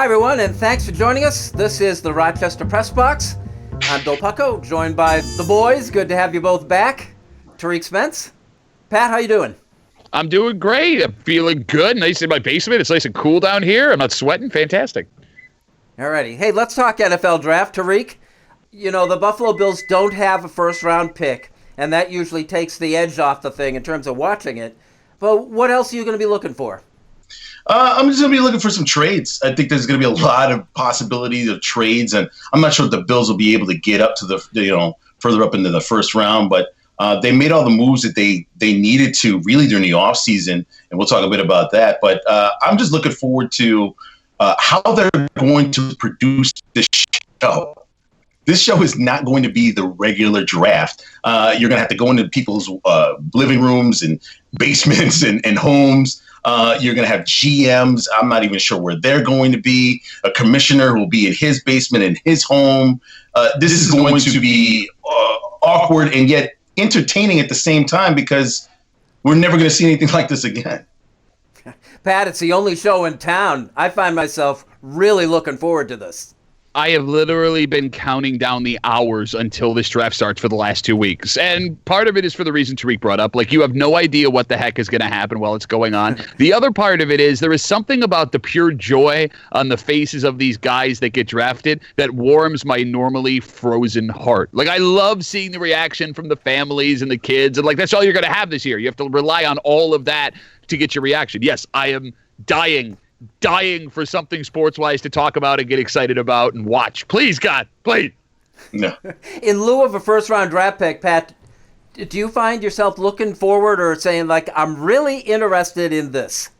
Hi, everyone, and thanks for joining us. This is the Rochester Press Box. I'm Bill Pucko, joined by the boys. Good to have you both back. Tariq Spence. Pat, how you doing? I'm doing great. I'm feeling good. Nice in my basement. It's nice and cool down here. I'm not sweating. Fantastic. Alrighty. Hey, let's talk NFL draft. Tariq, you know, the Buffalo Bills don't have a first-round pick, and that usually takes the edge off the thing in terms of watching it. But what else are you going to be looking for? I'm just going to be looking for some trades. I think there's going to be a lot of possibilities of trades, and I'm not sure if the Bills will be able to get up to the, further up into the first round, but they made all the moves that they needed to really during the offseason, and we'll talk a bit about that. But I'm just looking forward to how they're going to produce this show. This show is not going to be the regular draft. You're going to have to go into people's living rooms and basements and homes. You're going to have GMs. I'm not even sure where they're going to be. A commissioner who will be in his basement in his home. This is going to be awkward and yet entertaining at the same time because we're never going to see anything like this again. Pat, it's the only show in town. I find myself really looking forward to this. I have literally been counting down the hours until this draft starts for the last 2 weeks. And part of it is for the reason Tariq brought up. Like, you have no idea what the heck is going to happen while it's going on. The other part of it is there is something about the pure joy on the faces of these guys that get drafted that warms my normally frozen heart. Like, I love seeing the reaction from the families and the kids. And, like, that's all you're going to have this year. You have to rely on all of that to get your reaction. Yes, I am dying for something sports-wise to talk about and get excited about and watch. Please, God, please. No. In lieu of a first-round draft pick, Pat, do you find yourself looking forward or saying, like, I'm really interested in this?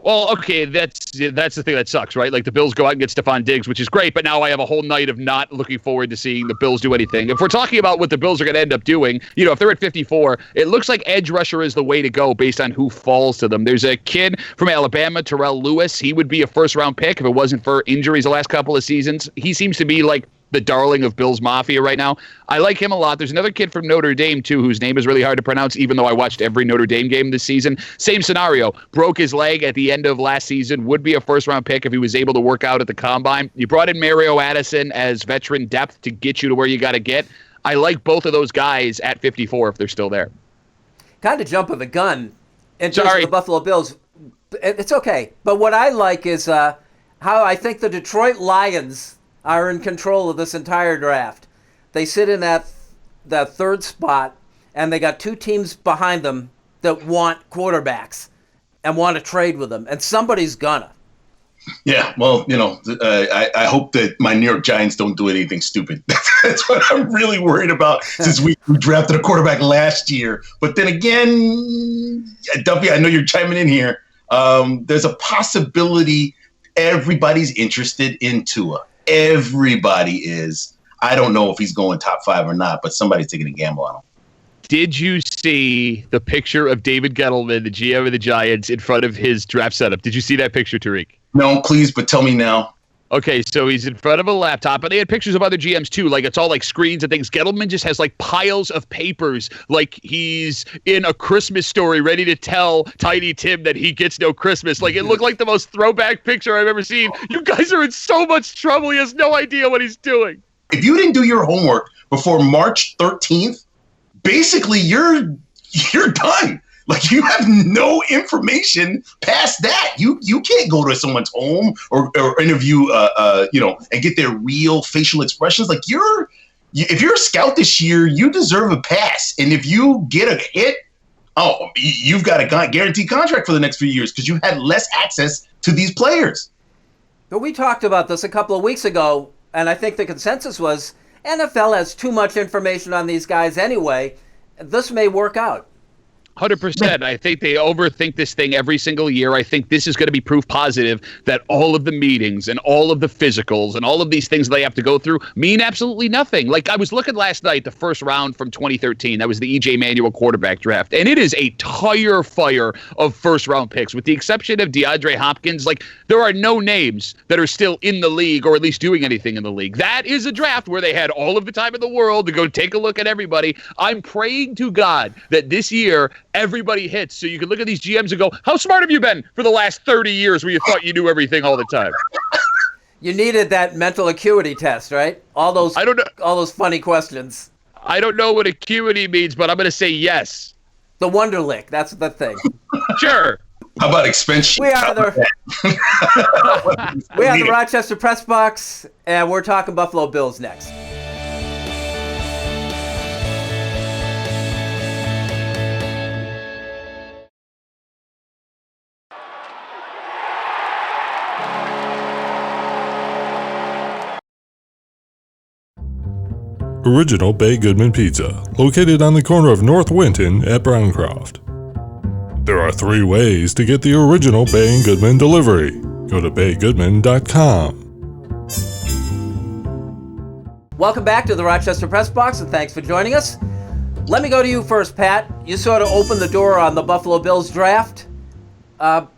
Well, okay, that's the thing that sucks, right? Like, the Bills go out and get Stephon Diggs, which is great, but now I have a whole night of not looking forward to seeing the Bills do anything. If we're talking about what the Bills are going to end up doing, if they're at 54, it looks like edge rusher is the way to go based on who falls to them. There's a kid from Alabama, Terrell Lewis. He would be a first-round pick if it wasn't for injuries the last couple of seasons. He seems to be, like, the darling of Bills Mafia right now. I like him a lot. There's another kid from Notre Dame, too, whose name is really hard to pronounce, even though I watched every Notre Dame game this season. Same scenario. Broke his leg at the end of last season. Would be a first-round pick if he was able to work out at the Combine. You brought in Mario Addison as veteran depth to get you to where you got to get. I like both of those guys at 54 if they're still there. Kind of jumping the gun in terms of the Buffalo Bills. It's okay. But what I like is how I think the Detroit Lions are in control of this entire draft. They sit in that third spot, and they got two teams behind them that want quarterbacks and want to trade with them, and somebody's gonna. Yeah, well, I hope that my New York Giants don't do anything stupid. That's what I'm really worried about since we drafted a quarterback last year. But then again, Duffy, I know you're chiming in here. There's a possibility everybody's interested in Tua. Everybody is. I don't know if he's going top 5 or not, but somebody's taking a gamble on him. Did you see the picture of David Gettleman, the GM of the Giants, in front of his draft setup? Did you see that picture, Tariq? No, please, but tell me now. Okay, so he's in front of a laptop, and they had pictures of other GMs too. Like, it's all like screens and things. Gettleman just has like piles of papers, like he's in A Christmas Story, ready to tell Tiny Tim that he gets no Christmas. Like, it looked like the most throwback picture I've ever seen. You guys are in so much trouble. He has no idea what he's doing. If you didn't do your homework before March 13th, basically you're done. Like, you have no information past that. You can't go to someone's home or interview, and get their real facial expressions. Like, if you're a scout this year, you deserve a pass. And if you get a hit, you've got a guaranteed contract for the next few years because you had less access to these players. But we talked about this a couple of weeks ago, and I think the consensus was NFL has too much information on these guys anyway. This may work out. 100%. I think they overthink this thing every single year. I think this is going to be proof positive that all of the meetings and all of the physicals and all of these things they have to go through mean absolutely nothing. Like, I was looking last night, the first round from 2013. That was the E.J. Manuel quarterback draft. And it is a tire fire of first-round picks. With the exception of DeAndre Hopkins, like, there are no names that are still in the league or at least doing anything in the league. That is a draft where they had all of the time in the world to go take a look at everybody. I'm praying to God that this year everybody hits, so you can look at these GMs and go, how smart have you been for the last 30 years where you thought you knew everything all the time? You needed that mental acuity test, right? All those funny questions. I don't know what acuity means, but I'm going to say yes. The Wonderlick, that's the thing. Sure. How about expense sheet? We are the Rochester Press Box, and we're talking Buffalo Bills next. Original Bay Goodman Pizza, located on the corner of North Winton at Browncroft. There are 3 ways to get the original Bay and Goodman delivery. Go to baygoodman.com. Welcome back to the Rochester Press Box, and thanks for joining us. Let me go to you first, Pat. You sort of opened the door on the Buffalo Bills draft. I'll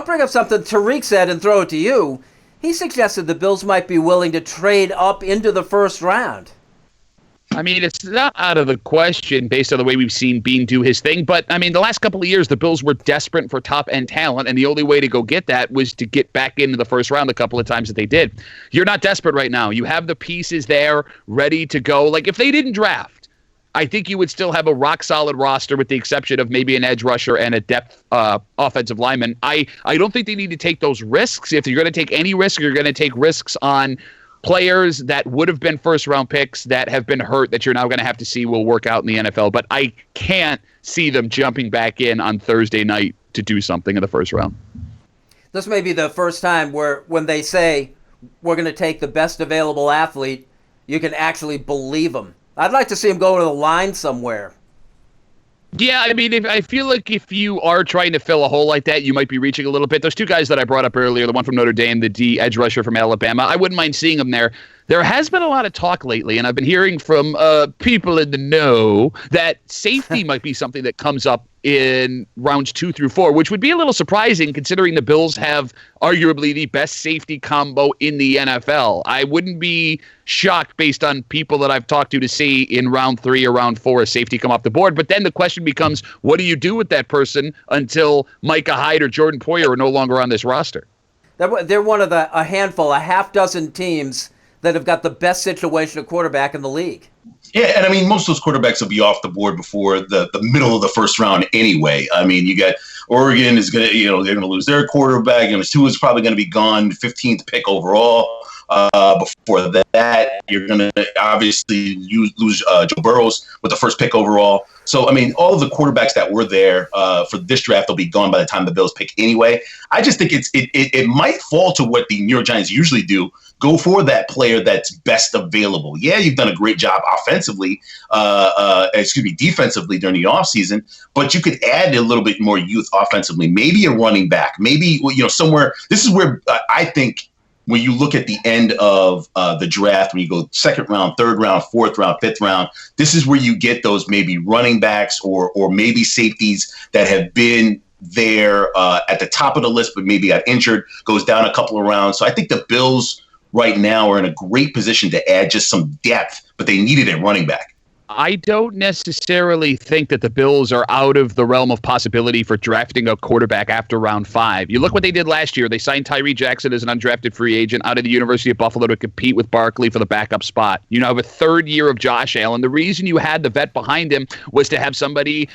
bring up something Tariq said and throw it to you. He suggested the Bills might be willing to trade up into the first round. I mean, it's not out of the question based on the way we've seen Bean do his thing. But, I mean, the last couple of years, the Bills were desperate for top-end talent, and the only way to go get that was to get back into the first round a couple of times that they did. You're not desperate right now. You have the pieces there ready to go. Like, if they didn't draft, I think you would still have a rock-solid roster with the exception of maybe an edge rusher and a depth offensive lineman. I don't think they need to take those risks. If you're going to take any risk, you're going to take risks on players that would have been first-round picks that have been hurt that you're now going to have to see will work out in the NFL. But I can't see them jumping back in on Thursday night to do something in the first round. This may be the first time where when they say we're going to take the best available athlete, you can actually believe them. I'd like to see him go to the line somewhere. Yeah, I mean, I feel like if you are trying to fill a hole like that, you might be reaching a little bit. Those 2 guys that I brought up earlier, the one from Notre Dame, the D edge rusher from Alabama, I wouldn't mind seeing them there. There has been a lot of talk lately, and I've been hearing from people in the know that safety might be something that comes up in rounds 2 through 4, which would be a little surprising considering the Bills have arguably the best safety combo in the NFL. I wouldn't be shocked based on people that I've talked to see in round 3 or round 4 a safety come off the board. But then the question becomes, what do you do with that person until Micah Hyde or Jordan Poyer are no longer on this roster? They're one of a half dozen teams that have got the best situation at quarterback in the league. Yeah, and I mean, most of those quarterbacks will be off the board before the middle of the first round anyway. I mean, you got Oregon is going to, they're going to lose their quarterback. Tua is probably going to be gone, 15th pick overall. Before that, you're going to obviously lose Joe Burrows with the first pick overall. So, I mean, all of the quarterbacks that were there for this draft will be gone by the time the Bills pick anyway. I just think it might fall to what the New York Giants usually do. Go for that player that's best available. Yeah, you've done a great job defensively during the offseason, but you could add a little bit more youth offensively. Maybe a running back, maybe, somewhere. This is where I think when you look at the end of the draft, when you go 2nd round, 3rd round, 4th round, 5th round, this is where you get those maybe running backs or maybe safeties that have been there at the top of the list, but maybe got injured, goes down a couple of rounds. So I think the Bills right now are in a great position to add just some depth, but they needed a running back. I don't necessarily think that the Bills are out of the realm of possibility for drafting a quarterback after round 5. You look what they did last year. They signed Tyree Jackson as an undrafted free agent out of the University of Buffalo to compete with Barkley for the backup spot. You now have a 3rd year of Josh Allen. The reason you had the vet behind him was to have somebody,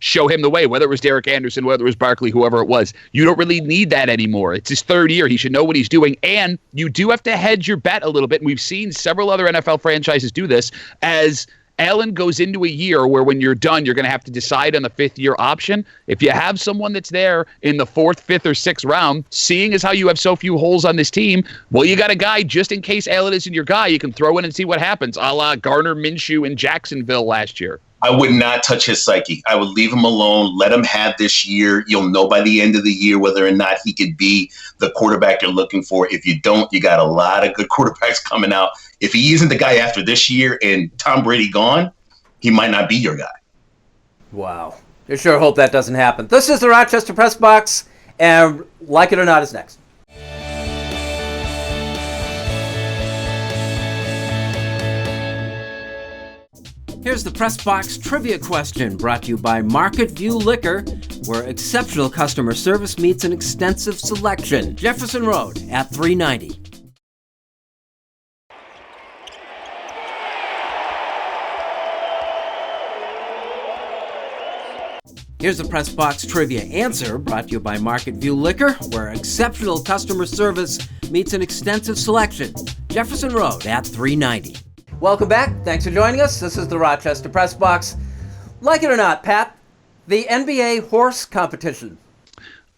show him the way, whether it was Derek Anderson, whether it was Barkley, whoever it was. You don't really need that anymore. It's his 3rd year. He should know what he's doing. And you do have to hedge your bet a little bit. And we've seen several other NFL franchises do this as Allen goes into a year where when you're done, you're going to have to decide on the 5th-year option. If you have someone that's there in the 4th, 5th, or 6th round, seeing as how you have so few holes on this team, well, you got a guy just in case Allen isn't your guy. You can throw in and see what happens, a la Gardner Minshew in Jacksonville last year. I would not touch his psyche. I would leave him alone. Let him have this year. You'll know by the end of the year whether or not he could be the quarterback you're looking for. If you don't, you got a lot of good quarterbacks coming out. If he isn't the guy after this year and Tom Brady gone, he might not be your guy. Wow. I sure hope that doesn't happen. This is the Rochester Press Box, and Like It or Not is next. Here's the Press Box trivia question brought to you by Market View Liquor, where exceptional customer service meets an extensive selection. Jefferson Road at 390. Here's the Press Box Trivia answer, brought to you by Market View Liquor, where exceptional customer service meets an extensive selection. Jefferson Road at 390. Welcome back. Thanks for joining us. This is the Rochester Press Box. Like it or not, Pat, the NBA horse competition.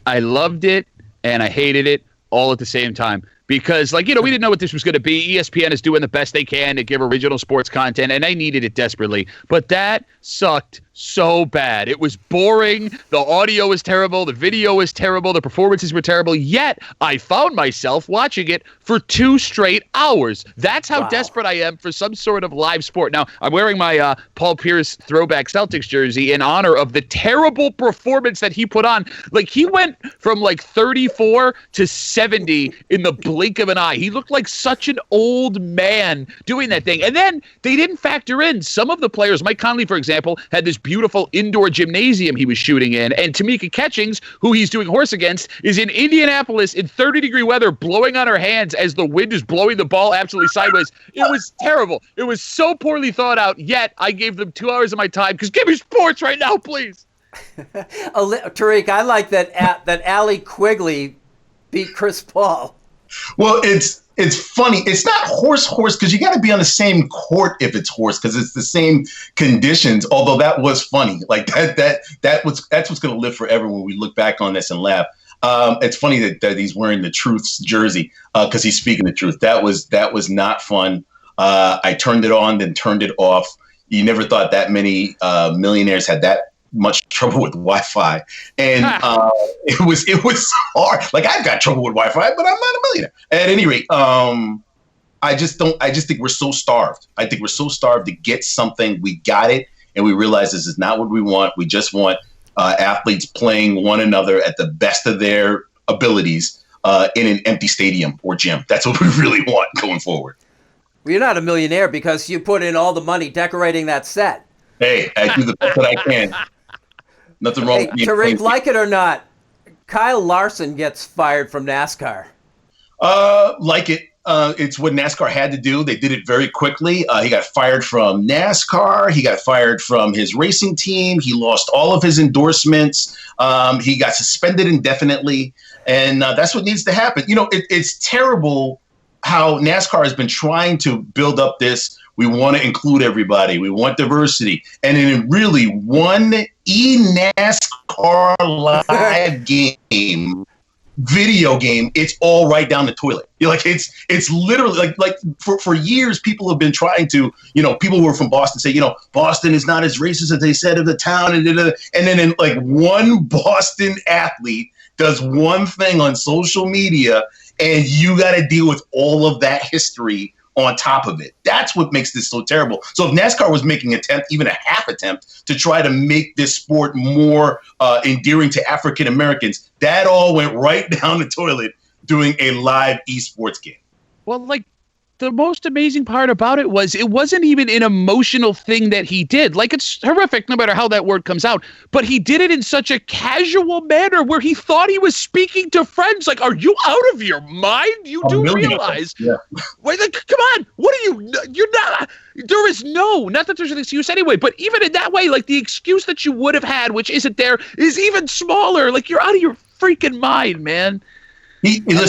I loved it and I hated it all at the same time. Because, we didn't know what this was going to be. ESPN is doing the best they can to give original sports content, and I needed it desperately. But that sucked so bad. It was boring. The audio was terrible. The video was terrible. The performances were terrible. Yet, I found myself watching it for 2 straight hours. That's how desperate I am for some sort of live sport. Now, I'm wearing my Paul Pierce throwback Celtics jersey in honor of the terrible performance that he put on. He went from 34 to 70 in the blink of an eye. He looked like such an old man doing that thing. And then they didn't factor in some of the players. Mike Conley, for example, had this beautiful indoor gymnasium he was shooting in. And Tamika Catchings, who he's doing horse against, is in Indianapolis in 30-degree weather, blowing on her hands as the wind is blowing the ball absolutely sideways. It was terrible. It was so poorly thought out, yet I gave them 2 hours of my time, because give me sports right now, please. Tariq, I like that Allie Quigley beat Chris Paul. Well, it's funny. It's not horse because you got to be on the same court if it's horse, because it's the same conditions. Although that was funny. That's what's going to live forever when we look back on this and laugh. It's funny that he's wearing the Truth's jersey because he's speaking the truth. That was not fun. I turned it on, then turned it off. You never thought that many millionaires had that much trouble with Wi-Fi, and it was hard. I've got trouble with Wi-Fi, but I'm not a millionaire. At any rate, I just think we're so starved. I think we're so starved to get something. We got it, and we realize this is not what we want. We just want athletes playing one another at the best of their abilities in an empty stadium or gym. That's what we really want going forward. Well, you're not a millionaire because you put in all the money decorating that set. Hey, I do the best that I can. Nothing wrong with me. Tariq, like it or not, Kyle Larson gets fired from NASCAR. Like it. It's what NASCAR had to do. They did it very quickly. He got fired from NASCAR. He got fired from his racing team. He lost all of his endorsements. He got suspended indefinitely. And that's what needs to happen. It's terrible how NASCAR has been trying to build up this. We want to include everybody. We want diversity. And in really one NASCAR live game, video game, it's all right down the toilet. It's literally for years, people have been trying to, people who are from Boston say, Boston is not as racist as they said of the town. And then one Boston athlete does one thing on social media and you got to deal with all of that history on top of it. That's what makes this so terrible. So if NASCAR was making an attempt, even a half attempt, to try to make this sport more endearing to African Americans, that all went right down the toilet doing a live esports game. Well, the most amazing part about it wasn't even an emotional thing that he did. It's horrific no matter how that word comes out, but he did it in such a casual manner where he thought he was speaking to friends. Are you out of your mind? You do realize. Yeah. Wait, come on. What are you're not, there is not that there's an excuse anyway, but even in that way, the excuse that you would have had, which isn't there, is even smaller. You're out of your freaking mind, man.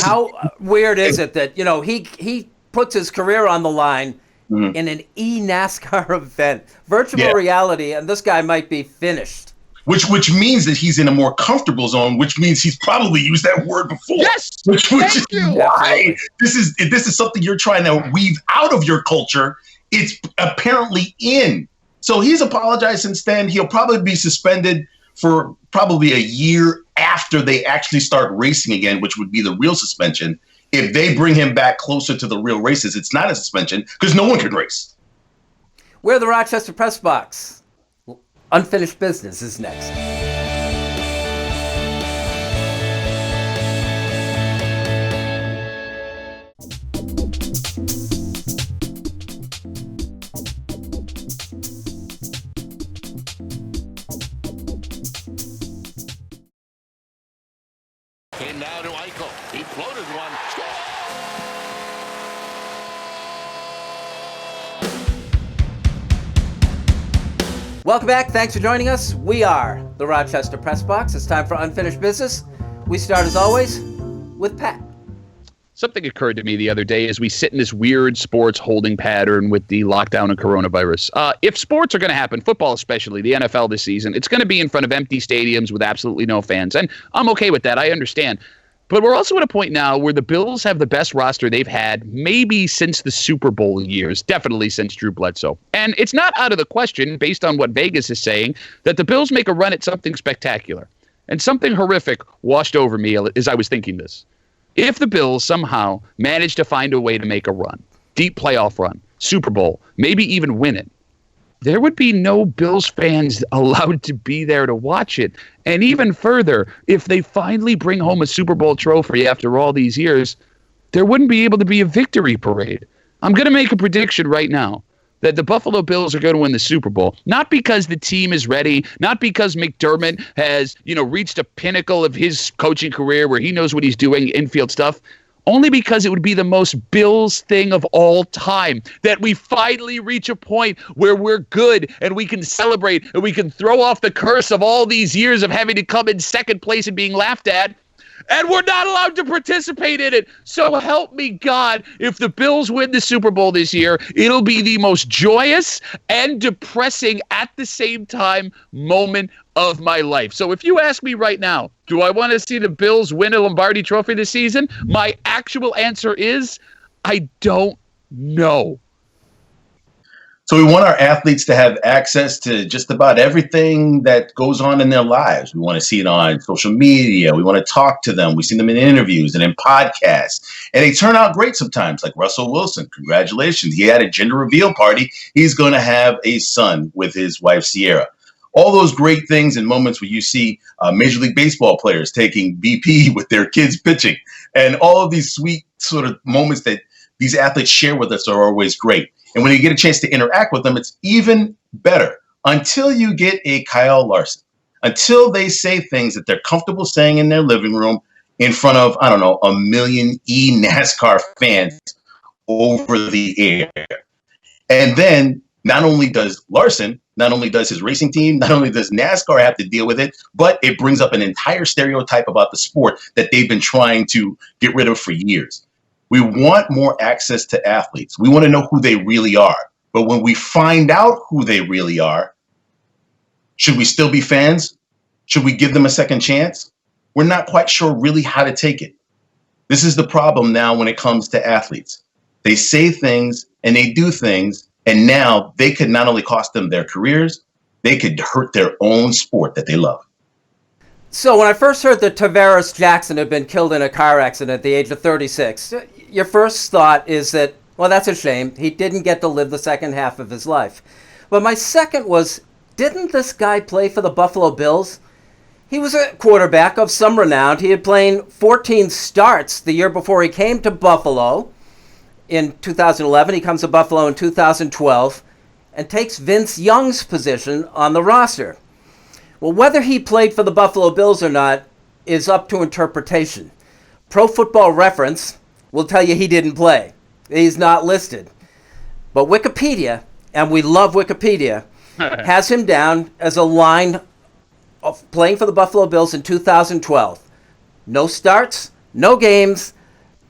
How weird is it that, he puts his career on the line in an NASCAR event, virtual reality, and this guy might be finished. Which means that he's in a more comfortable zone, which means he's probably used that word before. Yes, which is why this is something you're trying to weave out of your culture. It's apparently in. So he's apologized since then. He'll probably be suspended for probably a year after they actually start racing again, which would be the real suspension. If they bring him back closer to the real races, it's not a suspension because no one can race. We're the Rochester Press Box. Unfinished Business is next. And now to Eichel. He floated one. Welcome back. Thanks for joining us. We are the Rochester Press Box. It's time for Unfinished Business. We start, as always, with Pat. Something occurred to me the other day as we sit in this weird sports holding pattern with the lockdown and coronavirus. If sports are going to happen, football especially, the NFL this season, it's going to be in front of empty stadiums with absolutely no fans. And I'm okay with that. I understand. But we're also at a point now where the Bills have the best roster they've had maybe since the Super Bowl years, definitely since Drew Bledsoe. And it's not out of the question, based on what Vegas is saying, that the Bills make a run at something spectacular. And something horrific washed over me as I was thinking this. If the Bills somehow manage to find a way to make a run, deep playoff run, Super Bowl, maybe even win it, there would be no Bills fans allowed to be there to watch it. And even further, if they finally bring home a Super Bowl trophy after all these years, there wouldn't be able to be a victory parade. I'm going to make a prediction right now that the Buffalo Bills are going to win the Super Bowl, not because the team is ready, not because McDermott has, reached a pinnacle of his coaching career where he knows what he's doing, infield stuff, only because it would be the most Bills thing of all time, that we finally reach a point where we're good and we can celebrate and we can throw off the curse of all these years of having to come in second place and being laughed at. And we're not allowed to participate in it. So help me God, if the Bills win the Super Bowl this year, it'll be the most joyous and depressing at the same time moment of my life. So if you ask me right now, do I want to see the Bills win a Lombardi Trophy this season? My actual answer is, I don't know. So we want our athletes to have access to just about everything that goes on in their lives. We want to see it on social media. We want to talk to them. We see them in interviews and in podcasts. And they turn out great sometimes, like Russell Wilson. Congratulations. He had a gender reveal party. He's going to have a son with his wife, Sierra. All those great things and moments where you see Major League Baseball players taking BP with their kids pitching. And all of these sweet sort of moments that these athletes share with us are always great. And when you get a chance to interact with them, it's even better until you get a Kyle Larson, until they say things that they're comfortable saying in their living room in front of, I don't know, 1 million NASCAR fans over the air. And then not only does Larson, not only does his racing team, not only does NASCAR have to deal with it, but it brings up an entire stereotype about the sport that they've been trying to get rid of for years. We want more access to athletes. We want to know who they really are. But when we find out who they really are, should we still be fans? Should we give them a second chance? We're not quite sure really how to take it. This is the problem now when it comes to athletes. They say things and they do things, and now they could not only cost them their careers, they could hurt their own sport that they love. So when I first heard that Tavares Jackson had been killed in a car accident at the age of 36, your first thought is that, well, that's a shame. He didn't get to live the second half of his life. But my second was, didn't this guy play for the Buffalo Bills? He was a quarterback of some renown. He had played 14 starts the year before he came to Buffalo in 2011. He comes to Buffalo in 2012 and takes Vince Young's position on the roster. Well, whether he played for the Buffalo Bills or not is up to interpretation. Pro Football Reference will tell you he didn't play. He's not listed. But Wikipedia, and we love Wikipedia, has him down as a line of playing for the Buffalo Bills in 2012. No starts, no games,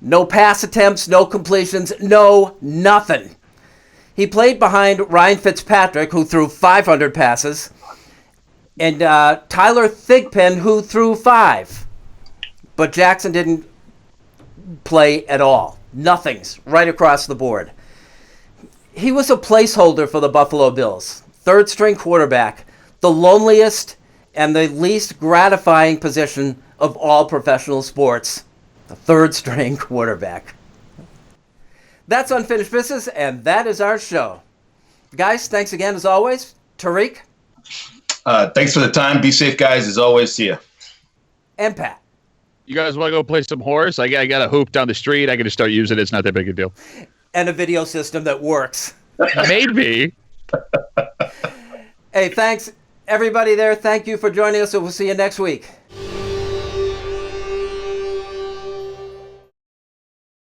no pass attempts, no completions, no nothing. He played behind Ryan Fitzpatrick, who threw 500 passes, and Tyler Thigpen, who threw 5. But Jackson didn't play at all. Nothing's right across the board. He was a placeholder for the Buffalo Bills. Third string quarterback. The loneliest and the least gratifying position of all professional sports. The third string quarterback. That's Unfinished Business, and that is our show. Guys, thanks again as always. Tariq? Thanks for the time. Be safe, guys. As always, see ya. And Pat. You guys want to go play some horse? I got a hoop down the street. I can just start using it. It's not that big a deal. And a video system that works. Maybe. Hey, thanks, everybody there. Thank you for joining us, and we'll see you next week.